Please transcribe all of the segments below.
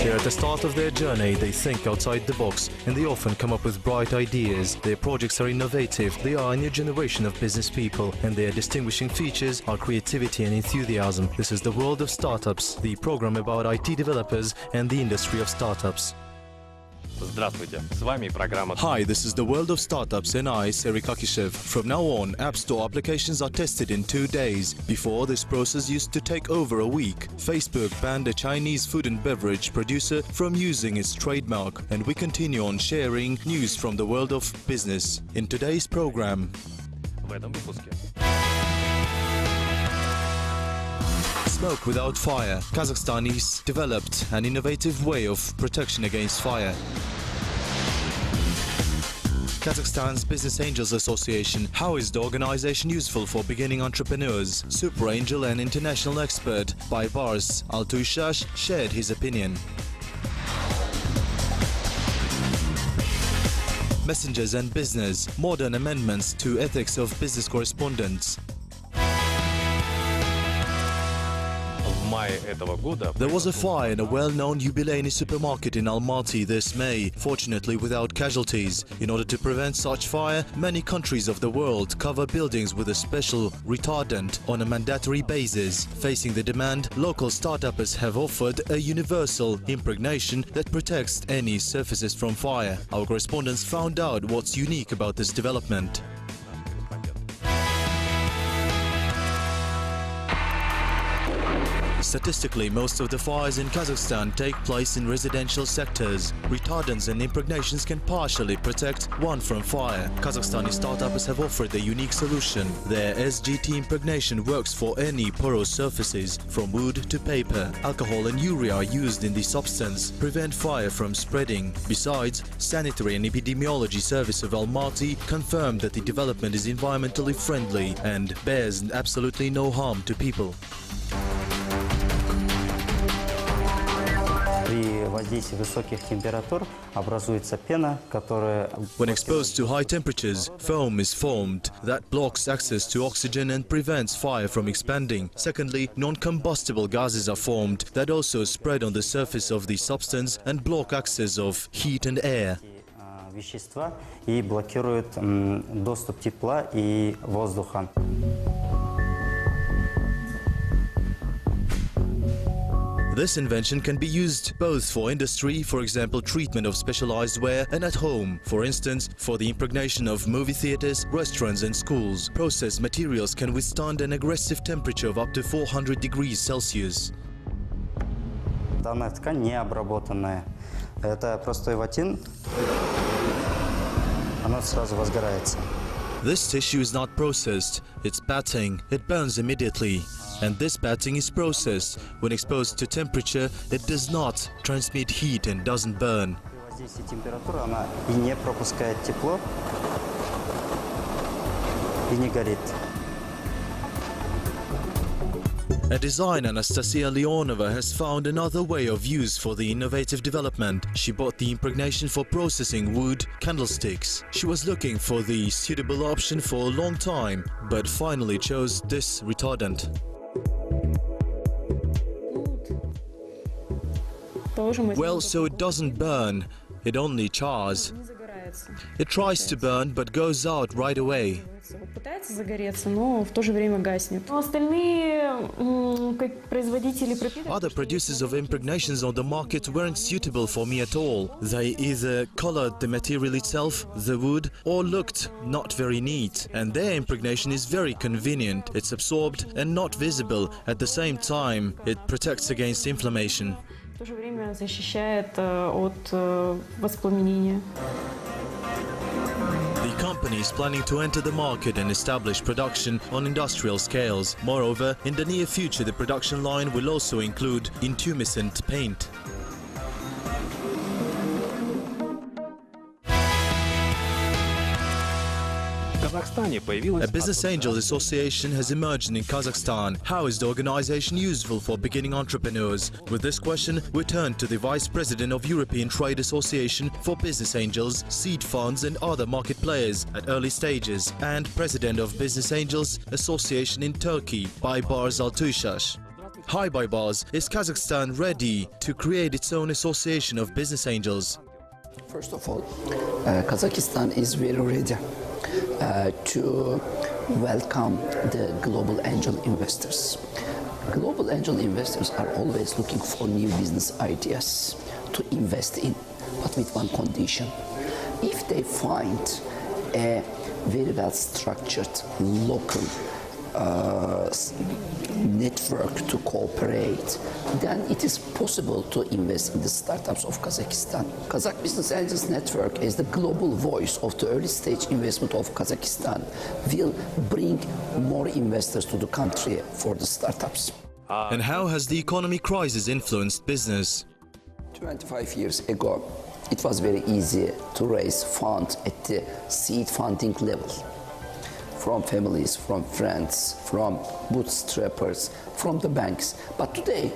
They're at the start of their journey, they think outside the box, and they often come up with bright ideas. Their projects are innovative, they are a new generation of business people, and their distinguishing features are creativity and enthusiasm. This is the World of Startups, the program about IT developers and the industry of startups. Здравствуйте, с вами программа... Hi, this is the World of Startups and I, Eric Akishev. From now on, App Store applications are tested in 2 days. Before, this process used to take over a week. Facebook banned a Chinese food and beverage producer from using its trademark, and we continue on sharing news from the world of business. In today's program... В этом выпуске. Smoke without fire. Kazakhstanis developed an innovative way of protection against fire. Kazakhstan's Business Angels Association. How is the organization useful for beginning entrepreneurs? Superangel and international expert Baibars Altuishash shared his opinion. Messengers and business. Modern amendments to ethics of business correspondence. There was a fire in a well-known Yubileyny supermarket in Almaty this May, fortunately without casualties. In order to prevent such fire, many countries of the world cover buildings with a special retardant on a mandatory basis. Facing the demand, local startups have offered a universal impregnation that protects any surfaces from fire. Our correspondents found out what's unique about this development. Statistically, most of the fires in Kazakhstan take place in residential sectors. Retardants and impregnations can partially protect one from fire. Kazakhstani startups have offered a unique solution. Their SGT impregnation works for any porous surfaces, from wood to paper. Alcohol and urea used in the substance prevent fire from spreading. Besides, Sanitary and Epidemiology Service of Almaty confirmed that the development is environmentally friendly and bears absolutely no harm to people. When exposed to high temperatures, foam is formed that blocks access to oxygen and prevents fire from expanding. Secondly, non-combustible gases are formed that also spread on the surface of the substance and block access of heat and air. Вещества и блокируют доступ тепла и воздуха. This invention can be used both for industry, for example treatment of specialized wear, and at home, for instance, for the impregnation of movie theaters, restaurants and schools. Processed materials can withstand an aggressive temperature of up to 400 degrees Celsius. Данная ткань не обработанная. Это простой ватин. Она сразу возгорается. This tissue is not processed. It's batting. It burns immediately. And this batting is processed. When exposed to temperature, it does not transmit heat and doesn't burn. Воздействие температуры, она и не пропускает тепло, и не горит. A designer, Anastasia Leonova, has found another way of use for the innovative development. She bought the impregnation for processing wood candlesticks. She was looking for the suitable option for a long time, but finally chose this retardant. Well, so it doesn't burn, it only chars. It tries to burn, but goes out right away. Other producers of impregnations on the market weren't suitable for me at all. They either colored the material itself, the wood, or looked not very neat. And their impregnation is very convenient. It's absorbed and not visible. At the same time, it protects against inflammation. В то же время защищает от воспламенения. The company is planning to enter the market and establish production on industrial scales. Moreover, in the near future, the production line will also include intumescent paint. A Business Angels Association has emerged in Kazakhstan. How is the organization useful for beginning entrepreneurs? With this question, we turn to the Vice President of European Trade Association for Business Angels, seed funds and other market players at early stages, and President of Business Angels Association in Turkey, Baibars Altuishash. Hi Baibars, is Kazakhstan ready to create its own association of business angels? First of all, Kazakhstan is very ready to welcome the global angel investors. Global angel investors are always looking for new business ideas to invest in, but with one condition. If they find a very well structured local network to cooperate, then it is possible to invest in the startups of Kazakhstan. Kazakh Business Angels Network, as the global voice of the early stage investment of Kazakhstan, will bring more investors to the country for the startups. And how has the economic crisis influenced business? 25 years ago, it was very easy to raise funds at the seed funding level. From families, from friends, from bootstrappers, from the banks. But today,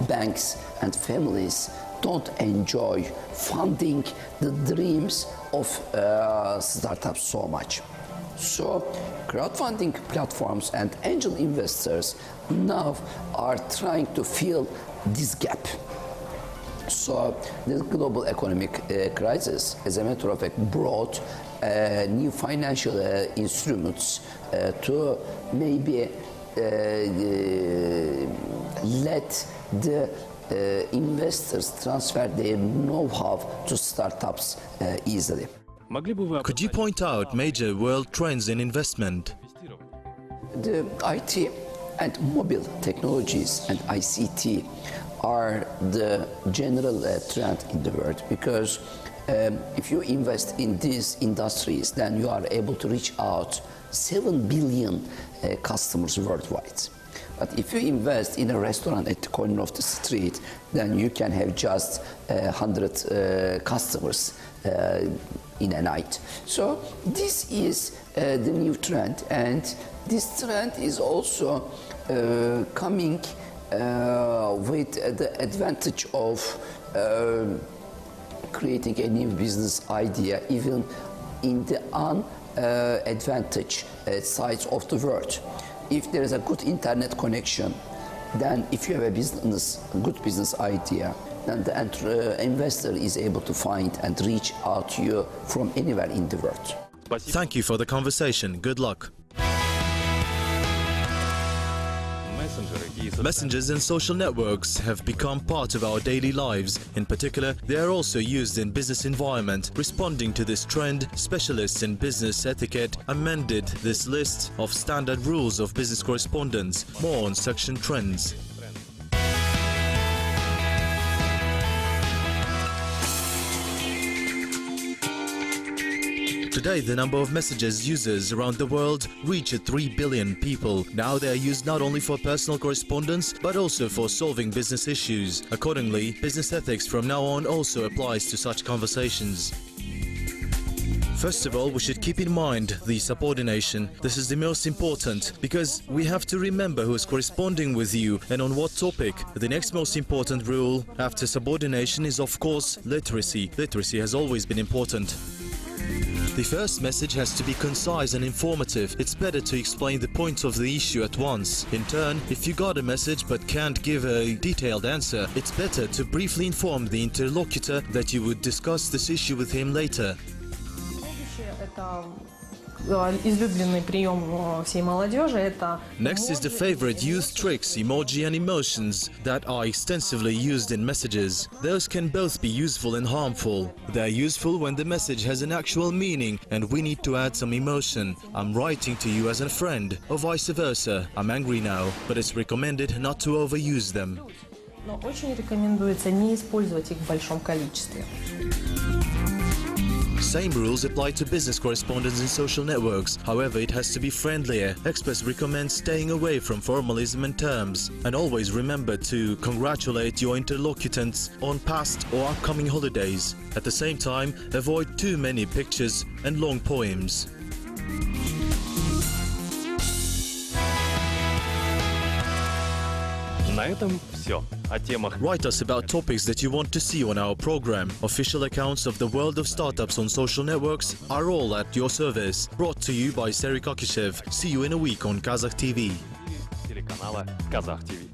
banks and families don't enjoy funding the dreams of startups so much. So crowdfunding platforms and angel investors now are trying to fill this gap. So the global economic crisis, as a matter of fact, brought new financial instruments to maybe let the investors transfer their know-how to startups easily. Could you point out major world trends in investment? The IT and mobile technologies and ICT are the general trend in the world, because if you invest in these industries, then you are able to reach out 7 billion customers worldwide. But if you invest in a restaurant at the corner of the street, then you can have just 100 customers in a night. So this is the new trend, and this trend is also coming with the advantage of creating a new business idea even in the unadvantaged sides of the world. If there is a good internet connection, then if you have a good business idea, then the investor is able to find and reach out to you from anywhere in the world. Thank you for the conversation. Good luck. Messengers and social networks have become part of our daily lives. In particular, they are also used in business environment. Responding to this trend, specialists in business etiquette amended this list of standard rules of business correspondence. More on section trends. Today, the number of messages users around the world reach 3 billion people. Now they are used not only for personal correspondence, but also for solving business issues. Accordingly, business ethics from now on also applies to such conversations. First of all, we should keep in mind the subordination. This is the most important, because we have to remember who is corresponding with you and on what topic. The next most important rule after subordination is, of course, literacy. Literacy has always been important. The first message has to be concise and informative. It's better to explain the point of the issue at once. In turn, if you got a message but can't give a detailed answer, it's better to briefly inform the interlocutor that you would discuss this issue with him later. Излюбленный прием всей молодежи — это Next is the favorite youth tricks, emoji and emotions that are extensively used in messages. Those can both be useful and harmful. They are useful when the message has an actual meaning and we need to add some emotion. I'm writing to you as a friend, or vice versa. I'm angry now, but it's recommended not to overuse them. Но очень рекомендуется не использовать их в большом количестве. Same rules apply to business correspondence in social networks. However, it has to be friendlier. Experts recommend staying away from formalism and terms. And always remember to congratulate your interlocutants on past or upcoming holidays. At the same time, avoid too many pictures and long poems. На этом все. О темах. Write us about topics that you want to see on our program. Official accounts of the world of startups on social networks are all at your service. Brought to you by Superangel. See you in a week on Kazakh TV. Телеканала Kazakh TV.